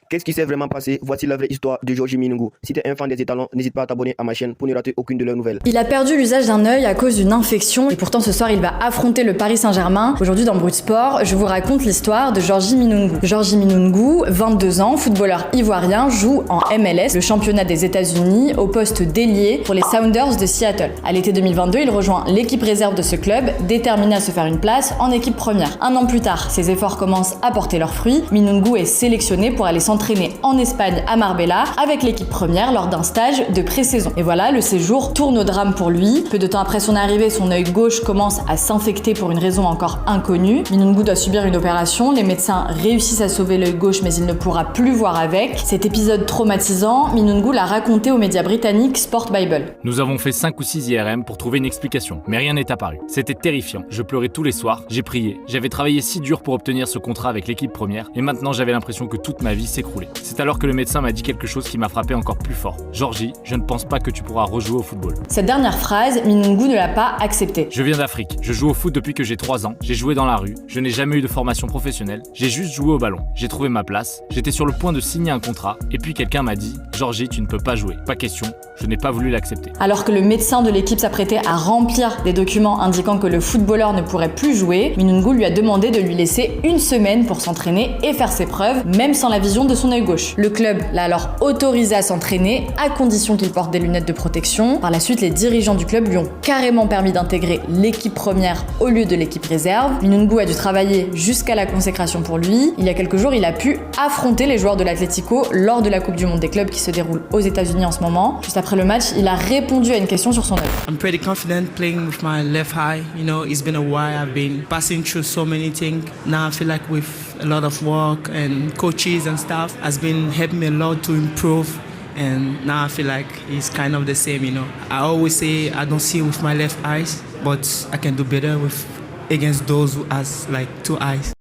Qu'est-ce qui s'est vraiment passé? Voici la vraie histoire de Georgie Minungu. Si tu es un fan des étalons, n'hésite pas à t'abonner à ma chaîne pour ne rater aucune de leurs nouvelles. Il a perdu l'usage d'un œil à cause d'une infection et pourtant ce soir il va affronter le Paris Saint-Germain. Aujourd'hui dans Brut Sport, je vous raconte l'histoire de Georgie Minungu. Georgie Minungu, 22 ans, footballeur ivoirien, joue en MLS, le championnat des États-Unis, au poste d'ailier pour les Sounders de Seattle. À l'été 2022, il rejoint l'équipe réserve de ce club, déterminé à se faire une place en équipe première. Un an plus tard, ses efforts commencent à porter leurs fruits. Minungu est sélectionné pour aller s'entraîner en Espagne à Marbella avec l'équipe première lors d'un stage de pré-saison. Et voilà, le séjour tourne au drame pour lui. Peu de temps après son arrivée, son œil gauche commence à s'infecter pour une raison encore inconnue. Minungu doit subir une opération. Les médecins réussissent à sauver l'œil gauche, mais il ne pourra plus voir avec. Cet épisode traumatisant, Minungu l'a raconté aux médias britanniques Sport Bible. Nous avons fait 5 ou 6 IRM pour trouver une explication, mais rien n'est apparu. C'était terrifiant. Je pleurais tous les soirs, j'ai prié. J'avais travaillé si dur pour obtenir ce contrat avec l'équipe première, et maintenant j'avais l'impression que toute ma vie s'écroulait. C'est alors que le médecin m'a dit quelque chose qui m'a frappé encore plus fort. Georgie, je ne pense pas que tu pourras rejouer au football. Cette dernière phrase, Minungu ne l'a pas acceptée. Je viens d'Afrique, je joue au foot depuis que j'ai 3 ans, j'ai joué dans la rue, je n'ai jamais eu de formation professionnelle, j'ai juste joué au ballon. J'ai trouvé ma place, j'étais sur le point de signer un contrat, et puis quelqu'un m'a dit « Georgie, tu ne peux pas jouer. » Pas question, je n'ai pas voulu l'accepter. Alors que le médecin de l'équipe s'apprêtait à remplir des documents indiquant que le footballeur ne pourrait plus jouer, Minungu lui a demandé de lui laisser une semaine pour s'entraîner et faire ses preuves, même sans la vision de son œil gauche. Le club l'a alors autorisé à s'entraîner, à condition qu'il porte des lunettes de protection. Par la suite, les dirigeants du club lui ont carrément permis d'intégrer l'équipe première au lieu de l'équipe réserve. Minungu a dû travailler jusqu'à la consécration pour lui. Il y a quelques jours, il a pu affronter les joueurs de l'Atlético lors de la Coupe du Monde des clubs qui se déroule aux États-Unis en ce moment. Juste après le match, il a répondu à une question sur son œil. I'm pretty confident playing with my left eye. You know, it's been a while. I've been passing through so many things. Now I feel like with a lot of work and coaches and stuff has been helping me a lot to improve. And now I feel like it's kind of the same, you know. I always say I don't see with my left eyes, but I can do better with against those who has like 2 eyes.